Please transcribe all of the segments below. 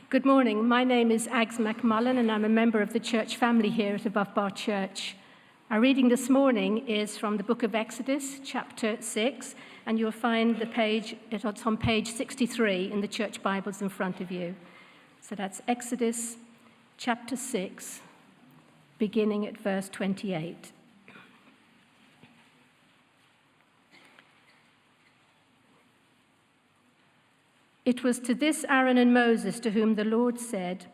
Good morning. My name is Ags McMullen, and I'm a member of the church family here at Above Bar Church. Our reading this morning is from the book of Exodus, chapter 6, and you'll find it's on page 63 in the church Bibles in front of you. So that's Exodus, chapter 6, beginning at verse 28. It was to this Aaron and Moses to whom the Lord said,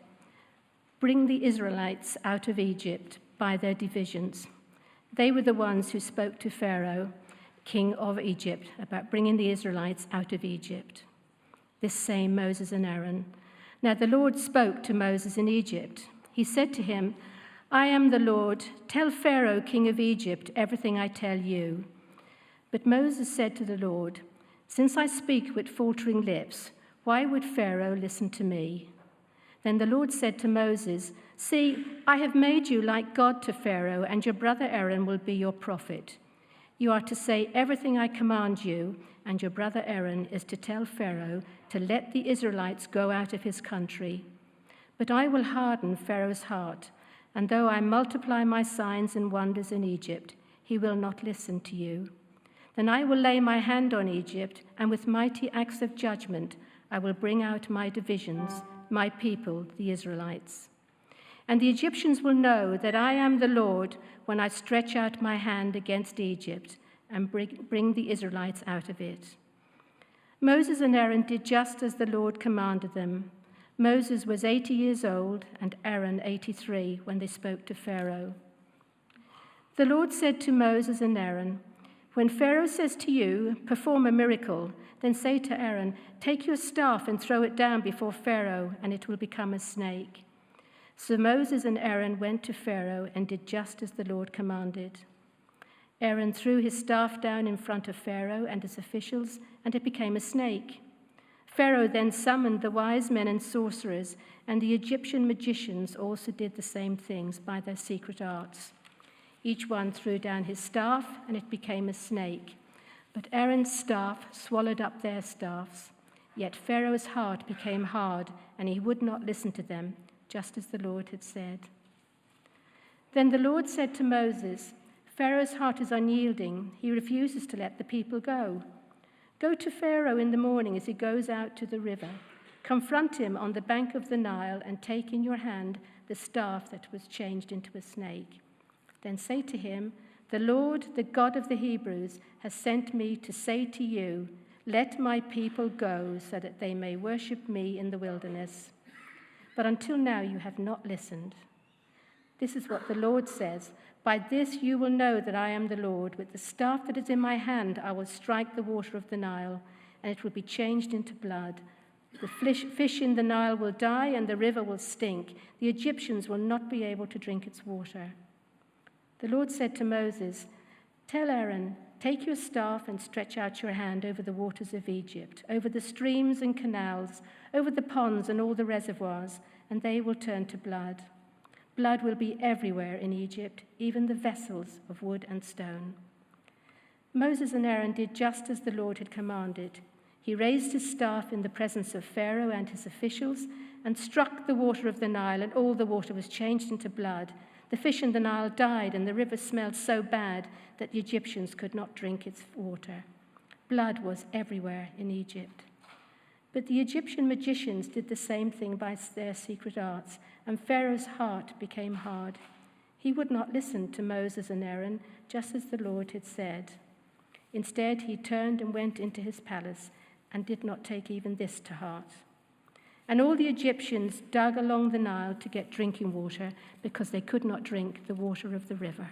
"Bring the Israelites out of Egypt by their divisions." They were the ones who spoke to Pharaoh, king of Egypt, about bringing the Israelites out of Egypt. This same Moses and Aaron. Now the Lord spoke to Moses in Egypt. He said to him, "I am the Lord. Tell Pharaoh, king of Egypt, everything I tell you." But Moses said to the Lord, "Since I speak with faltering lips, why would Pharaoh listen to me?" Then the Lord said to Moses, "See, I have made you like God to Pharaoh, and your brother Aaron will be your prophet. You are to say everything I command you, and your brother Aaron is to tell Pharaoh to let the Israelites go out of his country. But I will harden Pharaoh's heart, and though I multiply my signs and wonders in Egypt, he will not listen to you. Then I will lay my hand on Egypt, and with mighty acts of judgment I will bring out my divisions, my people, the Israelites. And the Egyptians will know that I am the Lord when I stretch out my hand against Egypt and bring the Israelites out of it." Moses and Aaron did just as the Lord commanded them. Moses was 80 years old and Aaron 83 when they spoke to Pharaoh. The Lord said to Moses and Aaron, "When Pharaoh says to you, 'Perform a miracle,' then say to Aaron, 'Take your staff and throw it down before Pharaoh, and it will become a snake.'" So Moses and Aaron went to Pharaoh and did just as the Lord commanded. Aaron threw his staff down in front of Pharaoh and his officials, and it became a snake. Pharaoh then summoned the wise men and sorcerers, and the Egyptian magicians also did the same things by their secret arts. Each one threw down his staff, and it became a snake. But Aaron's staff swallowed up their staffs. Yet Pharaoh's heart became hard, and he would not listen to them, just as the Lord had said. Then the Lord said to Moses, "Pharaoh's heart is unyielding. He refuses to let the people go. Go to Pharaoh in the morning as he goes out to the river. Confront him on the bank of the Nile and take in your hand the staff that was changed into a snake. Then say to him, 'The Lord, the God of the Hebrews, has sent me to say to you, let my people go so that they may worship me in the wilderness. But until now you have not listened. This is what the Lord says. By this you will know that I am the Lord. With the staff that is in my hand, I will strike the water of the Nile, and it will be changed into blood. The fish in the Nile will die, and the river will stink. The Egyptians will not be able to drink its water.' The Lord said to Moses, 'Tell Aaron, take your staff and stretch out your hand over the waters of Egypt, over the streams and canals, over the ponds and all the reservoirs, and they will turn to blood. Blood will be everywhere in Egypt, even the vessels of wood and stone.' Moses and Aaron did just as the Lord had commanded. He raised his staff in the presence of Pharaoh and his officials and struck the water of the Nile, and all the water was changed into blood. The fish in the Nile died, and the river smelled so bad that the Egyptians could not drink its water. Blood was everywhere in Egypt. But the Egyptian magicians did the same thing by their secret arts, and Pharaoh's heart became hard. He would not listen to Moses and Aaron, just as the Lord had said. Instead, he turned and went into his palace and did not take even this to heart. And all the Egyptians dug along the Nile to get drinking water because they could not drink the water of the river.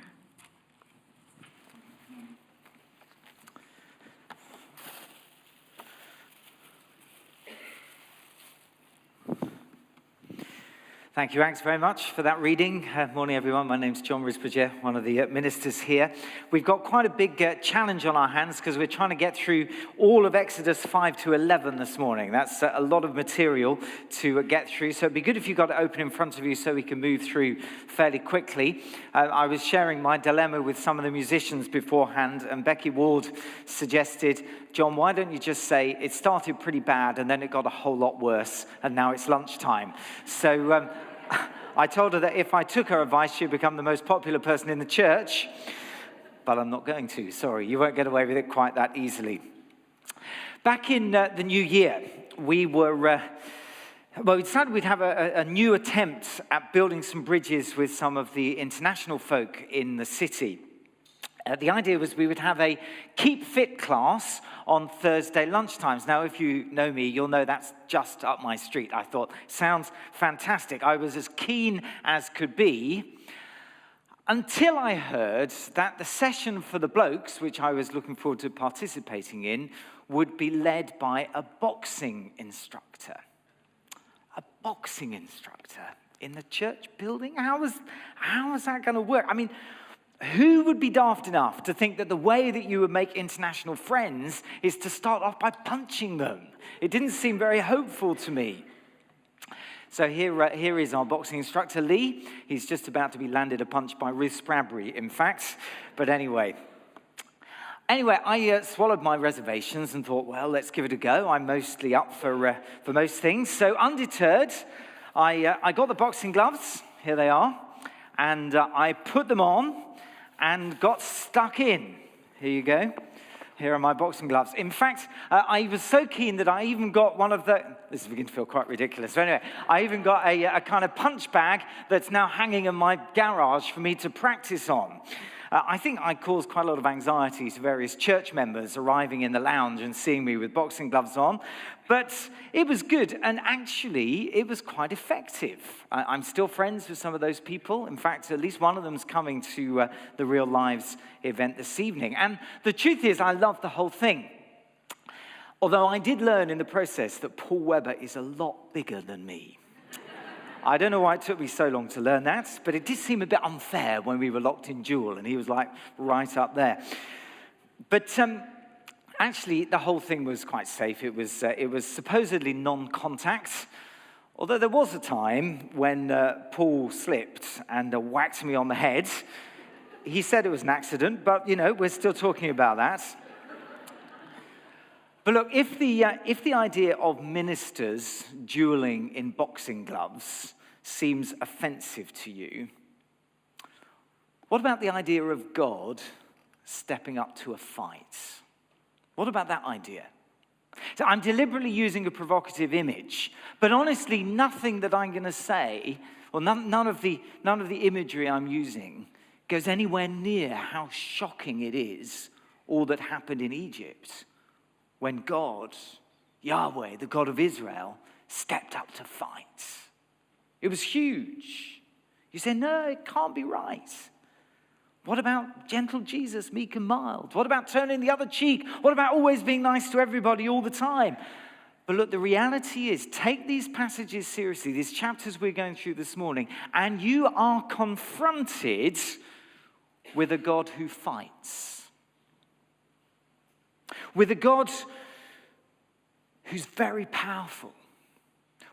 Thank you, Alex, very much for that reading. Morning, everyone. My name's John Risbridger, one of the ministers here. We've got quite a big challenge on our hands because we're trying to get through all of Exodus 5 to 11 this morning. That's a lot of material to get through, so it'd be good if you got it open in front of you so we can move through fairly quickly. I was sharing my dilemma with some of the musicians beforehand, and Becky Ward suggested, John, why don't you just say it started pretty bad and then it got a whole lot worse and now it's lunchtime. So I told her that if I took her advice, she'd become the most popular person in the church, but I'm not going to. Sorry, you won't get away with it quite that easily. Back in the new year, we decided we'd have a new attempt at building some bridges with some of the international folk in the city. The idea was we would have a Keep Fit class on Thursday lunchtimes. Now, if you know me, you'll know that's just up my street. I thought, sounds fantastic. I was as keen as could be until I heard that the session for the blokes, which I was looking forward to participating in, would be led by a boxing instructor. A boxing instructor in the church building? How is that going to work? I mean, who would be daft enough to think that the way that you would make international friends is to start off by punching them? It didn't seem very hopeful to me. So here is our boxing instructor, Lee. He's just about to be landed a punch by Risbridger, in fact. But anyway, I swallowed my reservations and thought, well, let's give it a go. I'm mostly up for most things. So undeterred, I got the boxing gloves. Here they are. And I put them on and got stuck in. Here you go. Here are my boxing gloves. In fact, I was so keen that I even got one of the... This is beginning to feel quite ridiculous. So anyway, I even got a kind of punch bag that's now hanging in my garage for me to practice on. I think I caused quite a lot of anxiety to various church members arriving in the lounge and seeing me with boxing gloves on. But it was good, and actually, it was quite effective. I'm still friends with some of those people. In fact, at least one of them's coming to the Real Lives event this evening. And the truth is, I love the whole thing. Although I did learn in the process that Paul Webber is a lot bigger than me. I don't know why it took me so long to learn that, but it did seem a bit unfair when we were locked in duel, and he was like right up there. But actually, the whole thing was quite safe. It was supposedly non-contact, although there was a time when Paul slipped and whacked me on the head. He said it was an accident, but, we're still talking about that. But look, if the idea of ministers dueling in boxing gloves seems offensive to you, what about the idea of God stepping up to a fight? What about that idea? So I'm deliberately using a provocative image, but honestly, nothing that I'm going to say, or none of the imagery I'm using, goes anywhere near how shocking it is, all that happened in Egypt, when God, Yahweh, the God of Israel, stepped up to fight. It was huge. You say, no, it can't be right. What about gentle Jesus, meek and mild? What about turning the other cheek? What about always being nice to everybody all the time? But look, the reality is, take these passages seriously, these chapters we're going through this morning, and you are confronted with a God who fights. With a God who's very powerful.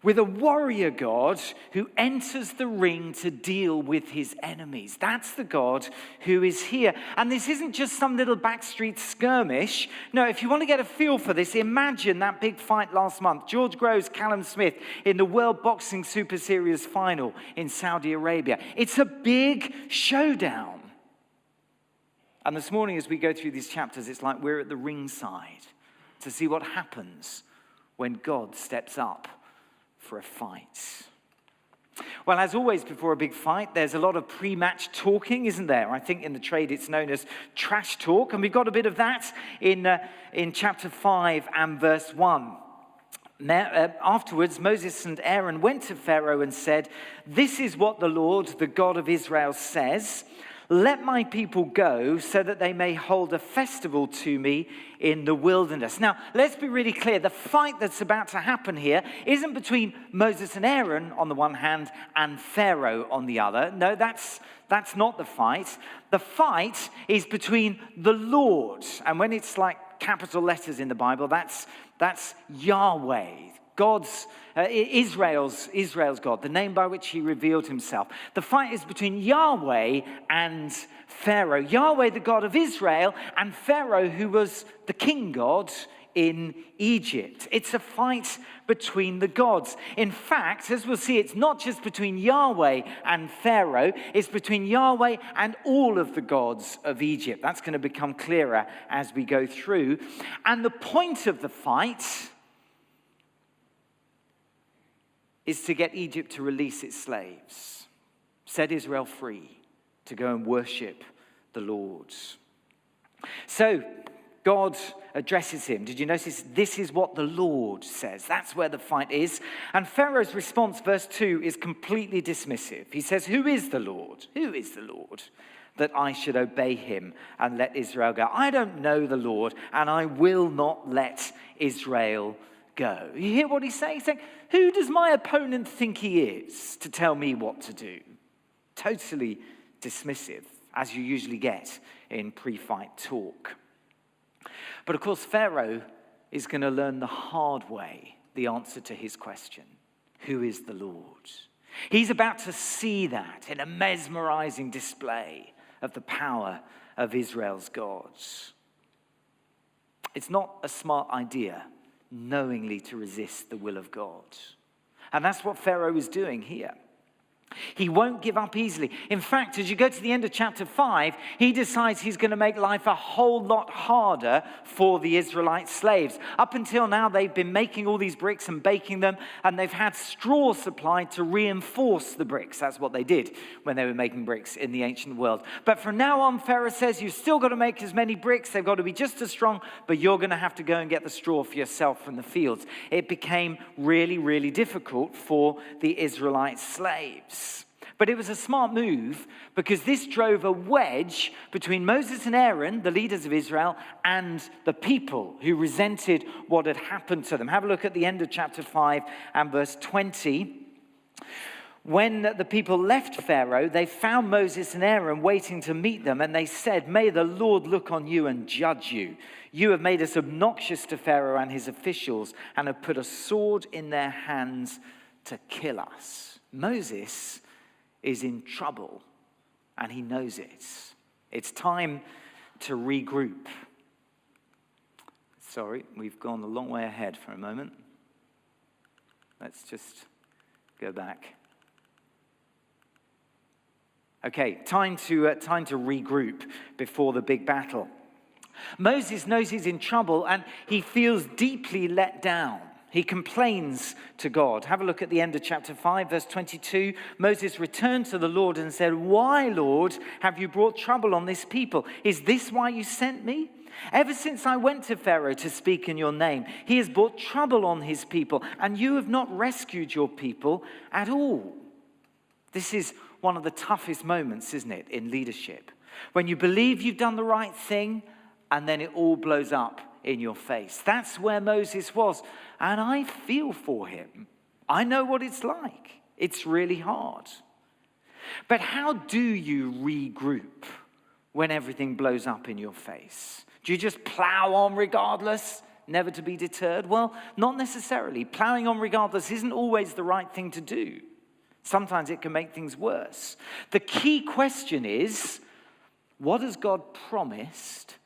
With a warrior God who enters the ring to deal with his enemies. That's the God who is here. And this isn't just some little backstreet skirmish. No, if you want to get a feel for this, imagine that big fight last month. George Groves, Callum Smith in the World Boxing Super Series final in Saudi Arabia. It's a big showdown. And this morning as we go through these chapters, it's like we're at the ringside to see what happens when God steps up for a fight. Well, as always before a big fight, there's a lot of pre-match talking, isn't there? I think in the trade it's known as trash talk, and we've got a bit of that in chapter 5 and verse 1. Afterwards, Moses and Aaron went to Pharaoh and said, "This is what the Lord, the God of Israel, says. Let my people go so that they may hold a festival to me in the wilderness. Now, let's be really clear. The fight that's about to happen here isn't between Moses and Aaron on the one hand and Pharaoh on the other. No, that's not the fight. The fight is between the Lord. And when it's like capital letters in the Bible, that's Yahweh. Israel's God, the name by which he revealed himself. The fight is between Yahweh and Pharaoh. Yahweh, the God of Israel, and Pharaoh, who was the king god in Egypt. It's a fight between the gods. In fact, as we'll see, it's not just between Yahweh and Pharaoh, it's between Yahweh and all of the gods of Egypt. That's going to become clearer as we go through. And the point of the fight is to get Egypt to release its slaves, set Israel free to go and worship the Lord. So God addresses him. Did you notice? This is what the Lord says. That's where the fight is. And Pharaoh's response, verse 2, is completely dismissive. He says, who is the Lord? Who is the Lord that I should obey him and let Israel go? I don't know the Lord, and I will not let Israel go. You hear what he's saying? He's saying, who does my opponent think he is to tell me what to do? Totally dismissive, as you usually get in pre-fight talk. But of course, Pharaoh is going to learn the hard way the answer to his question. Who is the Lord? He's about to see that in a mesmerizing display of the power of Israel's gods. It's not a smart idea knowingly to resist the will of God. And that's what Pharaoh is doing here. He won't give up easily. In fact, as you go to the end of chapter 5, he decides he's going to make life a whole lot harder for the Israelite slaves. Up until now, they've been making all these bricks and baking them, and they've had straw supplied to reinforce the bricks. That's what they did when they were making bricks in the ancient world. But from now on, Pharaoh says, you've still got to make as many bricks. They've got to be just as strong, but you're going to have to go and get the straw for yourself from the fields. It became really, really difficult for the Israelite slaves. But it was a smart move because this drove a wedge between Moses and Aaron, the leaders of Israel, and the people who resented what had happened to them. Have a look at the end of chapter 5 and verse 20. When the people left Pharaoh, they found Moses and Aaron waiting to meet them, and they said, may the Lord look on you and judge you. You have made us obnoxious to Pharaoh and his officials and have put a sword in their hands to kill us. Moses is in trouble, and he knows it. It's time to regroup. Sorry, we've gone a long way ahead for a moment. Let's just go back. Okay, time to regroup before the big battle. Moses knows he's in trouble, and he feels deeply let down. He complains to God. Have a look at the end of chapter 5, verse 22. Moses returned to the Lord and said, why, Lord, have you brought trouble on this people? Is this why you sent me? Ever since I went to Pharaoh to speak in your name, he has brought trouble on his people, and you have not rescued your people at all. This is one of the toughest moments, isn't it, in leadership? When you believe you've done the right thing, and then it all blows up in your face. That's where Moses was. And I feel for him. I know what it's like. It's really hard. But how do you regroup when everything blows up in your face? Do you just plow on regardless, never to be deterred? Well, not necessarily. Plowing on regardless isn't always the right thing to do. Sometimes it can make things worse. The key question is, what has God promised?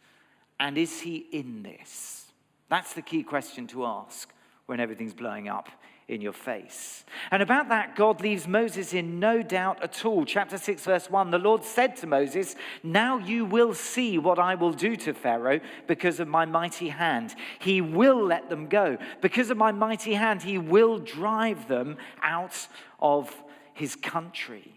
And is he in this? That's the key question to ask when everything's blowing up in your face. And about that, God leaves Moses in no doubt at all. Chapter 6, verse 1, the Lord said to Moses, now you will see what I will do to Pharaoh because of my mighty hand. He will let them go. Because of my mighty hand, he will drive them out of his country.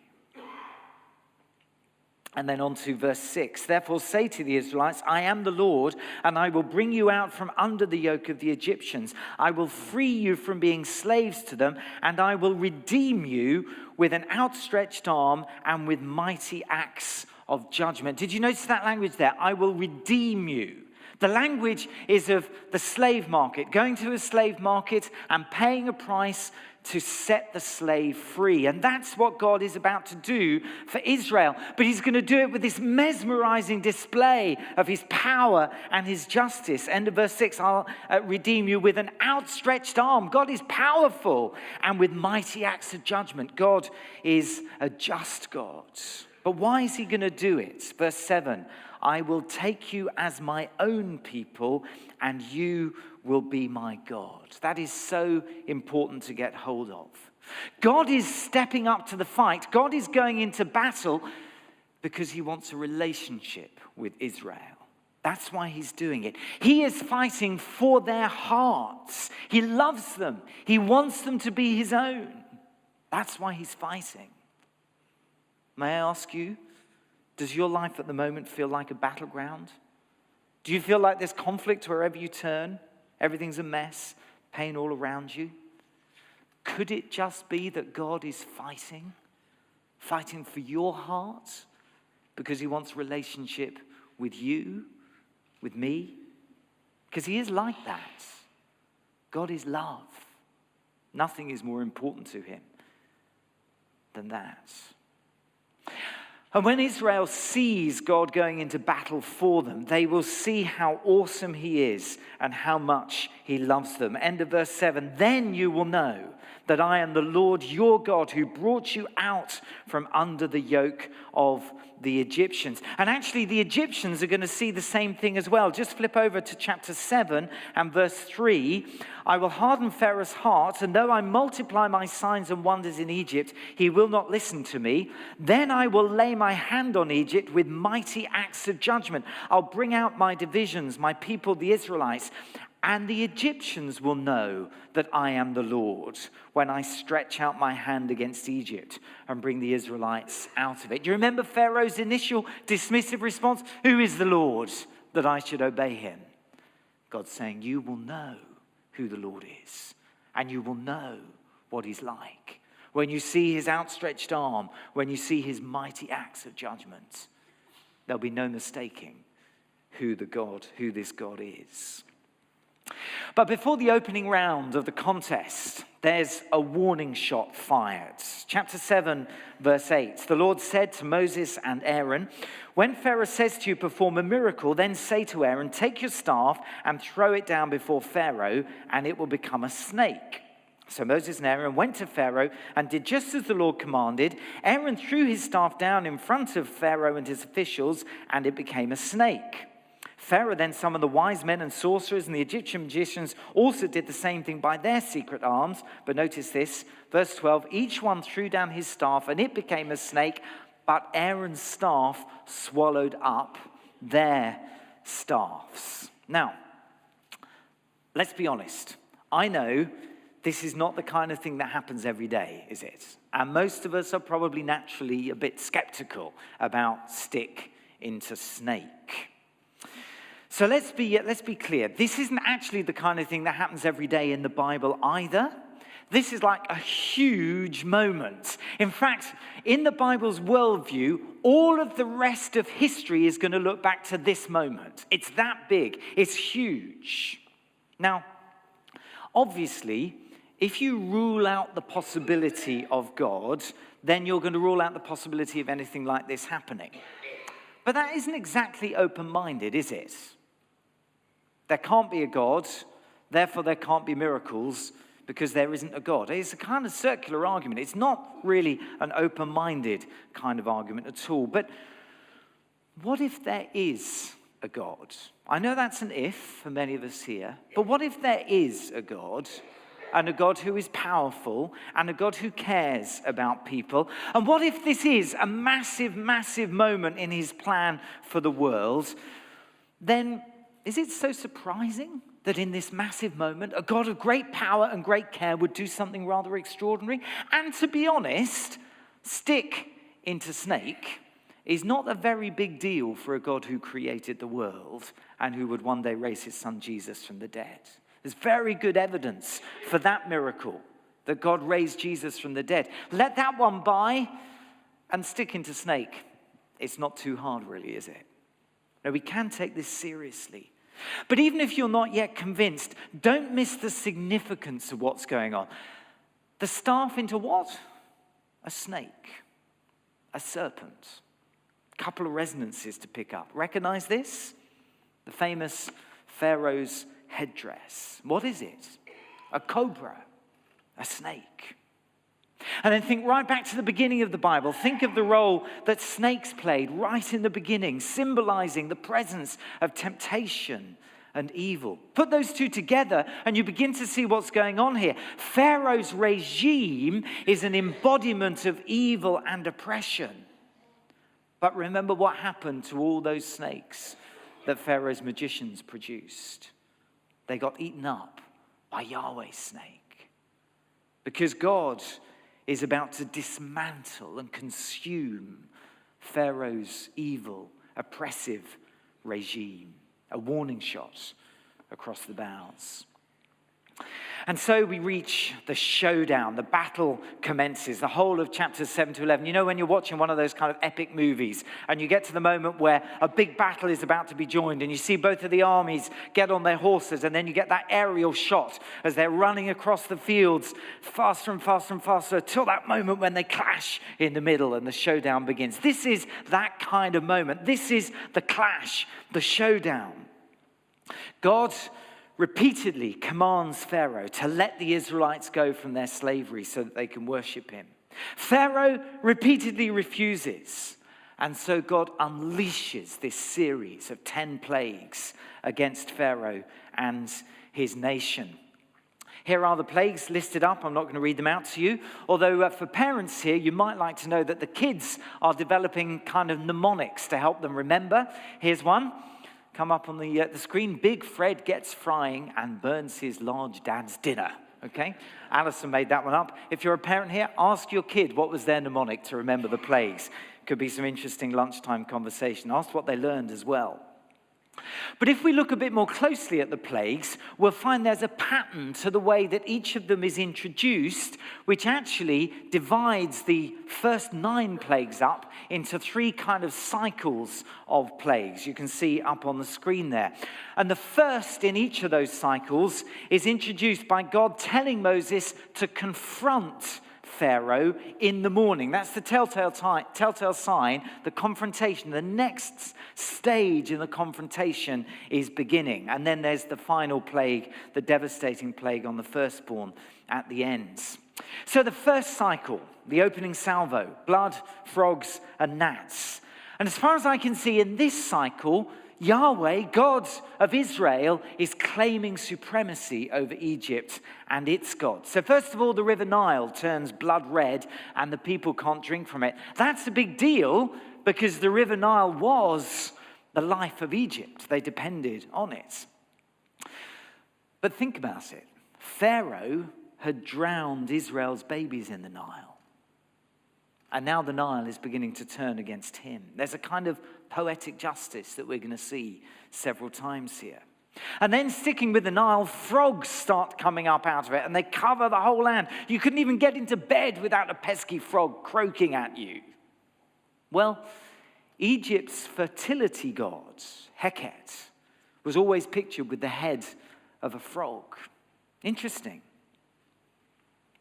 And then on to verse 6. Therefore say to the Israelites, I am the Lord, and I will bring you out from under the yoke of the Egyptians. I will free you from being slaves to them, and I will redeem you with an outstretched arm and with mighty acts of judgment. Did you notice that language there? I will redeem you. The language is of the slave market, going to a slave market and paying a price to set the slave free. And that's what God is about to do for Israel. But he's going to do it with this mesmerizing display of his power and his justice. End of verse 6, I'll redeem you with an outstretched arm. God is powerful, and with mighty acts of judgment. God is a just God. But why is he going to do it? Verse 7, I will take you as my own people, and you will be my God. That is so important to get hold of. God is stepping up to the fight. God is going into battle because he wants a relationship with Israel. That's why he's doing it. He is fighting for their hearts. He loves them. He wants them to be his own. That's why he's fighting. May I ask you, does your life at the moment feel like a battleground? Do you feel like there's conflict wherever you turn? Everything's a mess, pain all around you? Could it just be that God is fighting for your heart because he wants relationship with you, with me? Because he is like that. God is love. Nothing is more important to him than that. And when Israel sees God going into battle for them, they will see how awesome he is and how much he loves them. End of verse 7, then you will know that I am the Lord your God who brought you out from under the yoke of the Egyptians. And actually the Egyptians are going to see the same thing as well. Just flip over to chapter 7 and verse 3. I will harden Pharaoh's heart, and though I multiply my signs and wonders in Egypt, he will not listen to me. Then I will lay my hand on Egypt with mighty acts of judgment. I'll bring out my divisions, my people, the Israelites, and the Egyptians will know that I am the Lord when I stretch out my hand against Egypt and bring the Israelites out of it. Do you remember Pharaoh's initial dismissive response? Who is the Lord that I should obey him? God's saying, you will know who the Lord is, and you will know what he's like. When you see his outstretched arm, when you see his mighty acts of judgment, there'll be no mistaking who this God is. But before the opening round of the contest, there's a warning shot fired. Chapter 7, verse 8. The Lord said to Moses and Aaron, when Pharaoh says to you, perform a miracle, then say to Aaron, take your staff and throw it down before Pharaoh, and it will become a snake. So Moses and Aaron went to Pharaoh and did just as the Lord commanded. Aaron threw his staff down in front of Pharaoh and his officials, and it became a snake. Pharaoh then summoned the wise men and sorcerers, and the Egyptian magicians also did the same thing by their secret arms. But notice this, verse 12, each one threw down his staff, and it became a snake, but Aaron's staff swallowed up their staffs. Now, let's be honest. I know this is not the kind of thing that happens every day, is it? And most of us are probably naturally a bit skeptical about stick into snake. So let's be clear. This isn't actually the kind of thing that happens every day in the Bible either. This is like a huge moment. In fact, in the Bible's worldview, all of the rest of history is going to look back to this moment. It's that big. It's huge. Now, obviously, if you rule out the possibility of God, then you're going to rule out the possibility of anything like this happening. But that isn't exactly open-minded, is it? There can't be a God, therefore there can't be miracles because there isn't a God. It's a kind of circular argument. It's not really an open-minded kind of argument at all. But what if there is a God? I know that's an if for many of us here, but what if there is a God, and a God who is powerful, and a God who cares about people? And what if this is a massive, massive moment in his plan for the world? Then is it so surprising that in this massive moment, a God of great power and great care would do something rather extraordinary? And to be honest, stick into snake is not a very big deal for a God who created the world and who would one day raise his son Jesus from the dead. There's very good evidence for that miracle, that God raised Jesus from the dead. Let that one by and stick into snake. It's not too hard, really, is it? No, we can take this seriously. But even if you're not yet convinced, don't miss the significance of what's going on. The staff into what? A snake, a serpent. A couple of resonances to pick up. Recognize this? The famous Pharaoh's headdress. What is it? A cobra, a snake. And then think right back to the beginning of the Bible. Think of the role that snakes played right in the beginning, symbolizing the presence of temptation and evil. Put those two together and you begin to see what's going on here. Pharaoh's regime is an embodiment of evil and oppression. But remember what happened to all those snakes that Pharaoh's magicians produced. They got eaten up by Yahweh's snake. Because God is about to dismantle and consume Pharaoh's evil, oppressive regime. A warning shot across the bows. And so we reach the showdown. The battle commences. The whole of chapters 7 to 11. You know when you're watching one of those kind of epic movies and you get to the moment where a big battle is about to be joined and you see both of the armies get on their horses and then you get that aerial shot as they're running across the fields faster and faster and faster till that moment when they clash in the middle and the showdown begins. This is that kind of moment. This is the clash, the showdown. God repeatedly commands Pharaoh to let the Israelites go from their slavery so that they can worship him. Pharaoh repeatedly refuses, and so God unleashes this series of 10 plagues against Pharaoh and his nation. Here are the plagues listed up. I'm not going to read them out to you. Although for parents here, you might like to know that the kids are developing kind of mnemonics to help them remember. Here's one. Come up on the screen. Big Fred gets frying and burns his large dad's dinner. Okay? Alison made that one up. If you're a parent here, ask your kid what was their mnemonic to remember the plagues. Could be some interesting lunchtime conversation. Ask what they learned as well. But if we look a bit more closely at the plagues, we'll find there's a pattern to the way that each of them is introduced, which actually divides the first 9 plagues up into 3 kind of cycles of plagues. You can see up on the screen there. And the first in each of those cycles is introduced by God telling Moses to confront Pharaoh in the morning. That's the telltale sign, the confrontation. The next stage in the confrontation is beginning. And then there's the final plague, the devastating plague on the firstborn at the end. So the first cycle, the opening salvo, blood, frogs, and gnats. And as far as I can see in this cycle, Yahweh, God of Israel, is claiming supremacy over Egypt and its gods. So first of all, the River Nile turns blood red and the people can't drink from it. That's a big deal because the River Nile was the life of Egypt. They depended on it. But think about it. Pharaoh had drowned Israel's babies in the Nile. And now the Nile is beginning to turn against him. There's a kind of poetic justice that we're going to see several times here. And then sticking with the Nile, frogs start coming up out of it and they cover the whole land. You couldn't even get into bed without a pesky frog croaking at you. Well, Egypt's fertility god, Heket, was always pictured with the head of a frog. Interesting.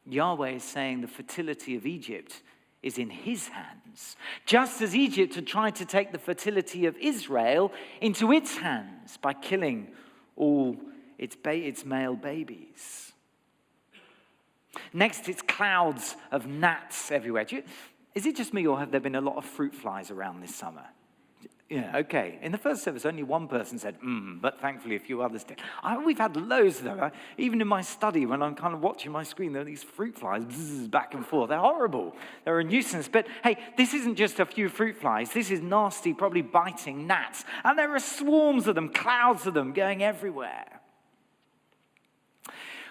Yahweh is saying the fertility of Egypt is in his hands, just as Egypt had tried to take the fertility of Israel into its hands by killing all its male babies. Next, it's clouds of gnats everywhere. Is it just me, or have there been a lot of fruit flies around this summer? Yeah, okay. In the first service, only one person said, but thankfully a few others did. We've had loads of them. Even in my study, when I'm kind of watching my screen, there are these fruit flies back and forth. They're horrible. They're a nuisance. But hey, this isn't just a few fruit flies. This is nasty, probably biting gnats. And there are swarms of them, clouds of them going everywhere.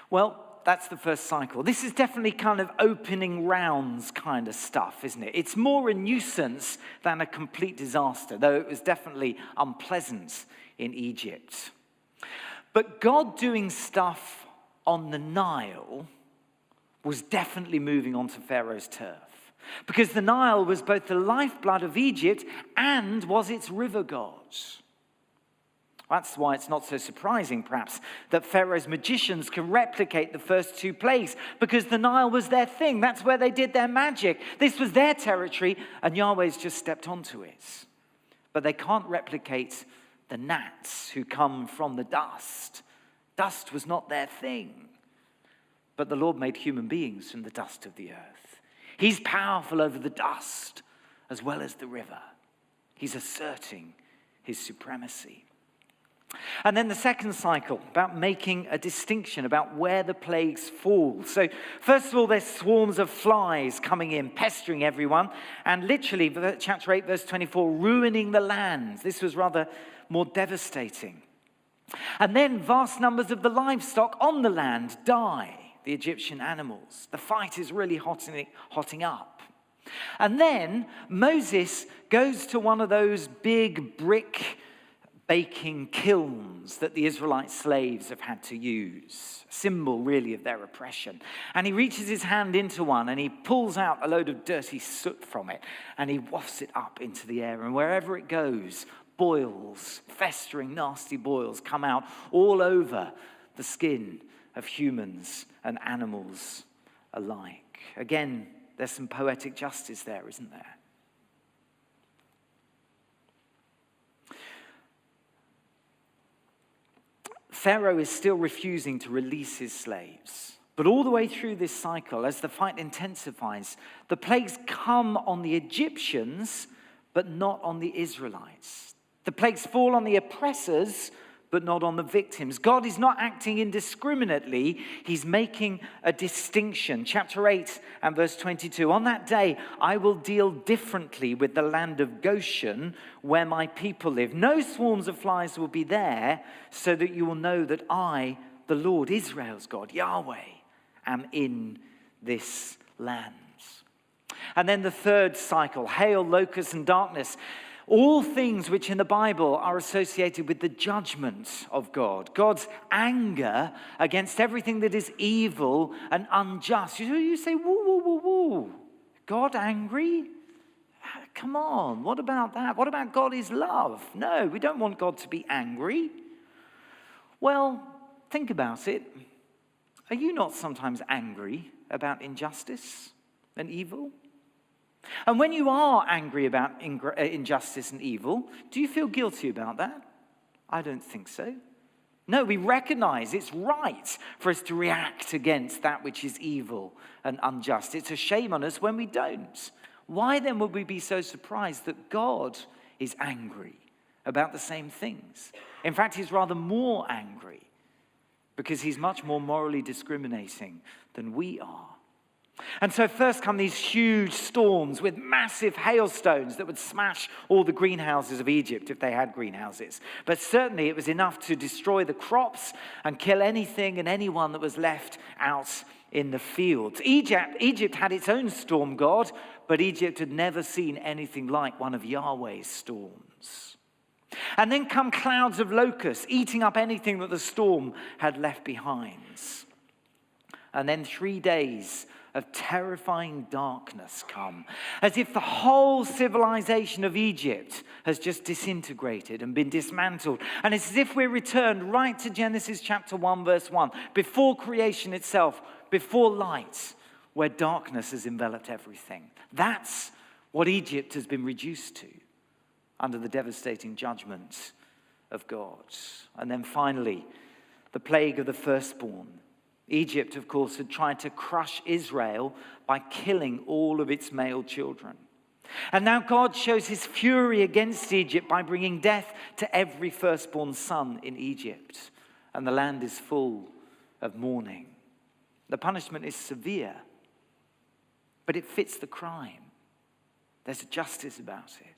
Well, that's the first cycle. This is definitely kind of opening rounds kind of stuff, isn't it? It's more a nuisance than a complete disaster, though it was definitely unpleasant in Egypt. But God doing stuff on the Nile was definitely moving onto Pharaoh's turf. because the Nile was both the lifeblood of Egypt and was its river god. That's why it's not so surprising, perhaps, that Pharaoh's magicians can replicate the first two plagues, because the Nile was their thing. That's where they did their magic. This was their territory, and Yahweh's just stepped onto it. But they can't replicate the gnats who come from the dust. Dust was not their thing. But the Lord made human beings from the dust of the earth. He's powerful over the dust as well as the river. He's asserting his supremacy. And then the second cycle, about making a distinction about where the plagues fall. So first of all, there's swarms of flies coming in, pestering everyone, and literally, chapter 8, verse 24, ruining the land. This was rather more devastating. And then vast numbers of the livestock on the land die, the Egyptian animals. The fight is really hotting up. And then Moses goes to one of those big brick baking kilns that the Israelite slaves have had to use, a symbol really of their oppression. And he reaches his hand into one and he pulls out a load of dirty soot from it and he wafts it up into the air. And wherever it goes, boils, festering, nasty boils come out all over the skin of humans and animals alike. Again, there's some poetic justice there, isn't there? Pharaoh is still refusing to release his slaves. But all the way through this cycle, as the fight intensifies, the plagues come on the Egyptians, but not on the Israelites. The plagues fall on the oppressors, but not on the victims. God is not acting indiscriminately. He's making a distinction. Chapter 8 and verse 22. On that day, I will deal differently with the land of Goshen, where my people live. No swarms of flies will be there, so that you will know that I, the Lord, Israel's God, Yahweh, am in this land. And then the third cycle, hail, locusts, and darkness. All things which in the Bible are associated with the judgment of God, God's anger against everything that is evil and unjust. You say, woo, woo, woo, woo. God angry? Come on, what about that? What about God is love? No, we don't want God to be angry. Well, think about it. Are you not sometimes angry about injustice and evil? And when you are angry about injustice and evil, do you feel guilty about that? I don't think so. No, we recognize it's right for us to react against that which is evil and unjust. It's a shame on us when we don't. Why then would we be so surprised that God is angry about the same things? In fact, he's rather more angry because he's much more morally discriminating than we are. And so first come these huge storms with massive hailstones that would smash all the greenhouses of Egypt if they had greenhouses. But certainly it was enough to destroy the crops and kill anything and anyone that was left out in the fields. Egypt had its own storm god, but Egypt had never seen anything like one of Yahweh's storms. And then come clouds of locusts, eating up anything that the storm had left behind. And then 3 days of terrifying darkness come, as if the whole civilization of Egypt has just disintegrated and been dismantled. And it's as if we're returned right to Genesis chapter 1, verse 1, before creation itself, before light, where darkness has enveloped everything. That's what Egypt has been reduced to under the devastating judgment of God. And then finally, the plague of the firstborn. Egypt, of course, had tried to crush Israel by killing all of its male children. And now God shows his fury against Egypt by bringing death to every firstborn son in Egypt. And the land is full of mourning. The punishment is severe, but it fits the crime. There's a justice about it.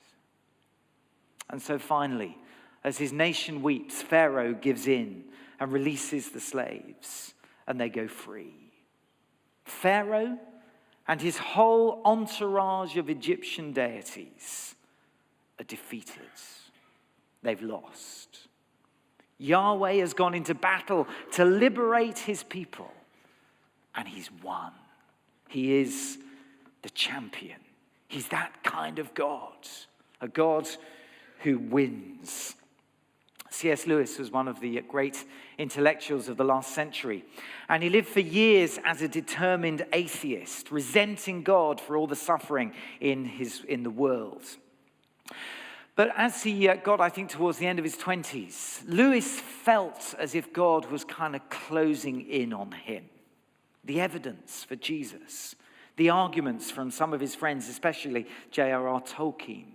And so finally, as his nation weeps, Pharaoh gives in and releases the slaves. And they go free. Pharaoh and his whole entourage of Egyptian deities are defeated. They've lost. Yahweh has gone into battle to liberate his people, and he's won. He is the champion. He's that kind of God, a God who wins. C.S. Lewis was one of the great intellectuals of the last century, and he lived for years as a determined atheist, resenting God for all the suffering in the world. But as he got, I think, towards the end of his 20s, Lewis felt as if God was kind of closing in on him. The evidence for Jesus, the arguments from some of his friends, especially J.R.R. Tolkien,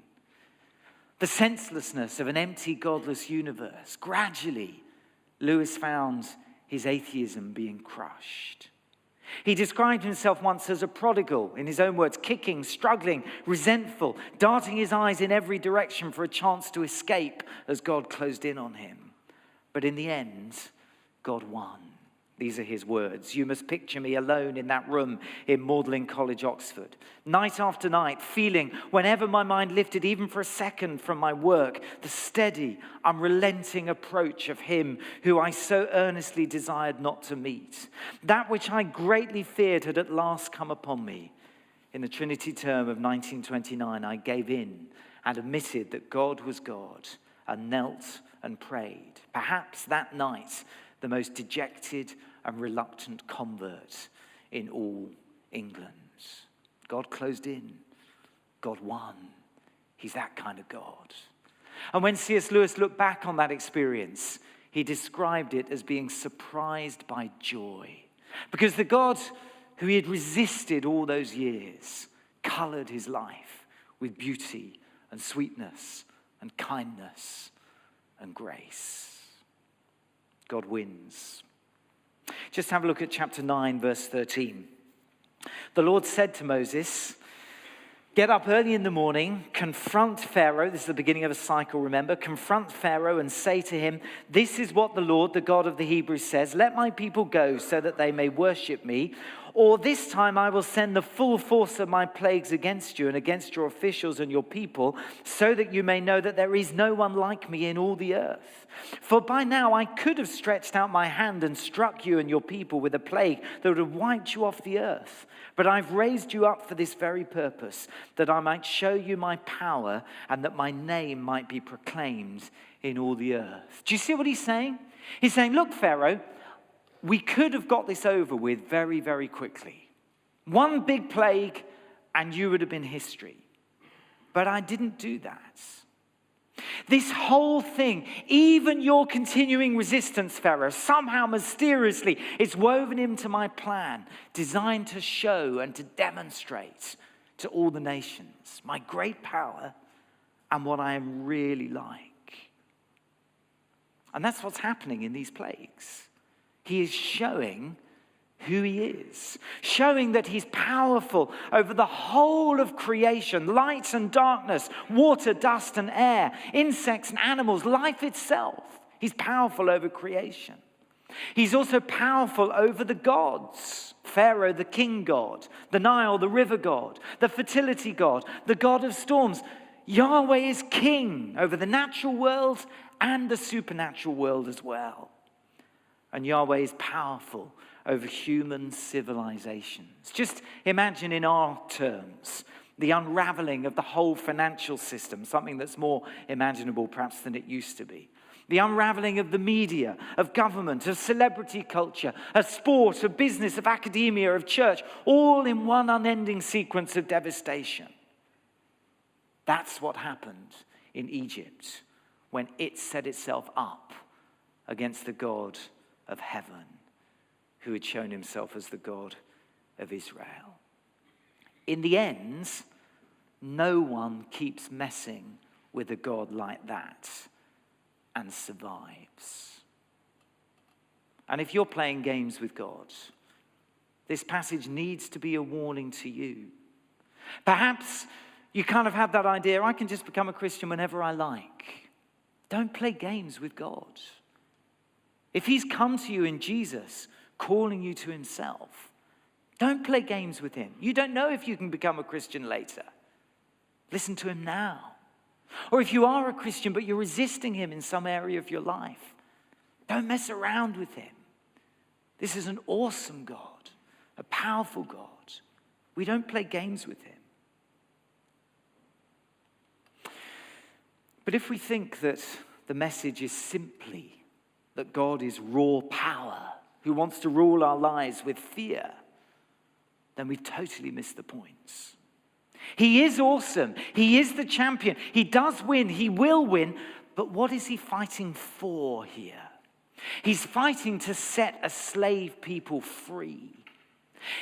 the senselessness of an empty, godless universe. Gradually, Lewis found his atheism being crushed. He described himself once as a prodigal, in his own words, kicking, struggling, resentful, darting his eyes in every direction for a chance to escape as God closed in on him. But in the end, God won. These are his words. You must picture me alone in that room in Magdalen College, Oxford. Night after night, feeling, whenever my mind lifted even for a second from my work, the steady, unrelenting approach of him who I so earnestly desired not to meet. That which I greatly feared had at last come upon me. In the Trinity term of 1929, I gave in and admitted that God was God and knelt and prayed. Perhaps that night, the most dejected and reluctant convert in all England. God closed in. God won. He's that kind of God. And when C.S. Lewis looked back on that experience, he described it as being surprised by joy. Because the God who he had resisted all those years colored his life with beauty and sweetness and kindness and grace. God wins. Just have a look at chapter 9, verse 13. The Lord said to Moses, get up early in the morning, confront Pharaoh. This is the beginning of a cycle, remember. Confront Pharaoh and say to him, this is what the Lord, the God of the Hebrews, says. Let my people go so that they may worship me. Or this time I will send the full force of my plagues against you and against your officials and your people, so that you may know that there is no one like me in all the earth. For by now I could have stretched out my hand and struck you and your people with a plague that would have wiped you off the earth. But I've raised you up for this very purpose, that I might show you my power and that my name might be proclaimed in all the earth. Do you see what he's saying? He's saying, look, Pharaoh, we could have got this over with very, very quickly. One big plague and you would have been history. But I didn't do that. This whole thing, even your continuing resistance, Pharaoh, somehow mysteriously, it's woven into my plan, designed to show and to demonstrate to all the nations my great power and what I am really like. And that's what's happening in these plagues. He is showing who he is, showing that he's powerful over the whole of creation, light and darkness, water, dust and air, insects and animals, life itself. He's powerful over creation. He's also powerful over the gods. Pharaoh, the king god, the Nile, the river god, the fertility god, the god of storms. Yahweh is king over the natural world and the supernatural world as well. And Yahweh is powerful over human civilizations. Just imagine in our terms the unraveling of the whole financial system, something that's more imaginable perhaps than it used to be. The unraveling of the media, of government, of celebrity culture, of sport, of business, of academia, of church, all in one unending sequence of devastation. That's what happened in Egypt when it set itself up against the God of heaven, who had shown himself as the God of Israel. In the end, no one keeps messing with a God like that and survives. And if you're playing games with God, this passage needs to be a warning to you. Perhaps you kind of have that idea, I can just become a Christian whenever I like. Don't play games with God. If he's come to you in Jesus, calling you to himself, don't play games with him. You don't know if you can become a Christian later. Listen to him now. Or if you are a Christian but you're resisting him in some area of your life, don't mess around with him. This is an awesome God, a powerful God, We don't play games with him. But if we think that the message is simply that God is raw power who wants to rule our lives with fear, then we've totally missed the points. He is awesome. He is the champion. He does win. He will win. But what is he fighting for here? He's fighting to set a slave people free.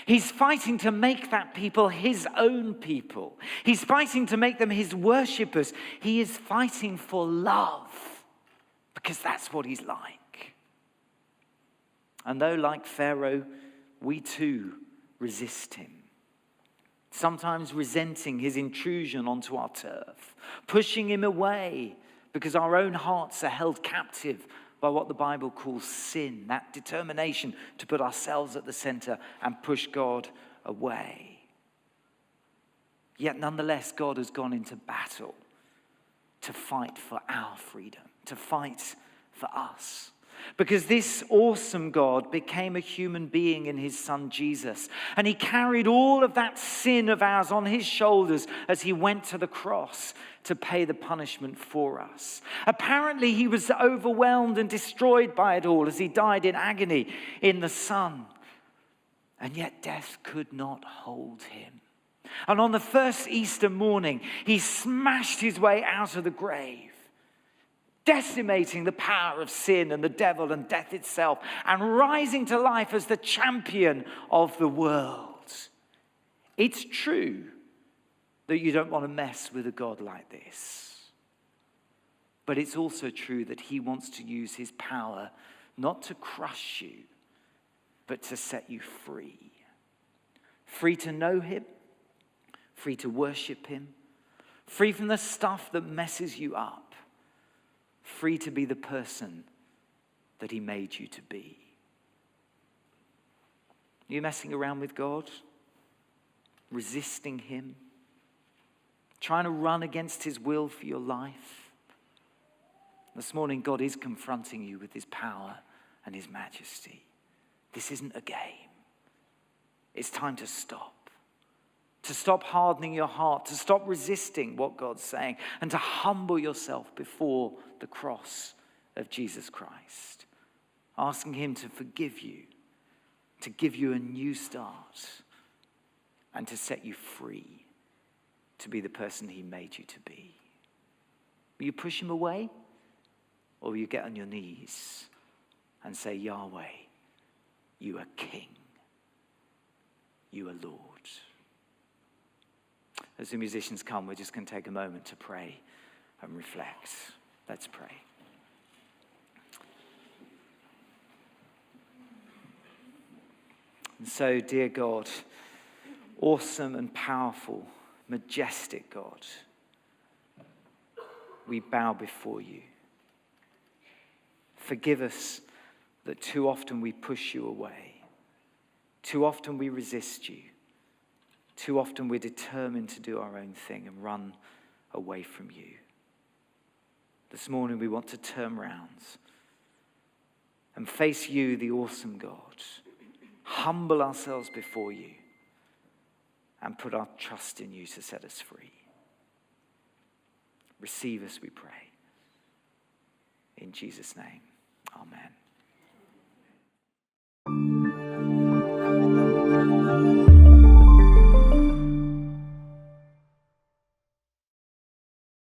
He's fighting to make that people his own people. He's fighting to make them his worshippers. He is fighting for love, because that's what he's like. And though, like Pharaoh, we too resist him, sometimes resenting his intrusion onto our turf, pushing him away because our own hearts are held captive by what the Bible calls sin, that determination to put ourselves at the center and push God away. Yet nonetheless, God has gone into battle to fight for our freedom, to fight for us. Because this awesome God became a human being in his son Jesus. And he carried all of that sin of ours on his shoulders as he went to the cross to pay the punishment for us. Apparently he was overwhelmed and destroyed by it all as he died in agony in the sun. And yet death could not hold him. And on the first Easter morning, he smashed his way out of the grave, decimating the power of sin and the devil and death itself, and rising to life as the champion of the world. It's true that you don't want to mess with a God like this. But it's also true that he wants to use his power not to crush you, but to set you free. Free to know him, free to worship him, free from the stuff that messes you up, free to be the person that he made you to be. Are you messing around with God? Resisting him? Trying to run against his will for your life? This morning, God is confronting you with his power and his majesty. This isn't a game. It's time to stop. To stop hardening your heart, to stop resisting what God's saying, and to humble yourself before the cross of Jesus Christ, asking him to forgive you, to give you a new start, and to set you free to be the person he made you to be. Will you push him away, or will you get on your knees and say, Yahweh, you are King, you are Lord? As the musicians come, we're just going to take a moment to pray and reflect. Let's pray. And so, dear God, awesome and powerful, majestic God, we bow before you. Forgive us that too often we push you away. Too often we resist you. Too often we're determined to do our own thing and run away from you. This morning we want to turn round and face you, the awesome God, humble ourselves before you, and put our trust in you to set us free. Receive us, we pray. In Jesus' name, amen.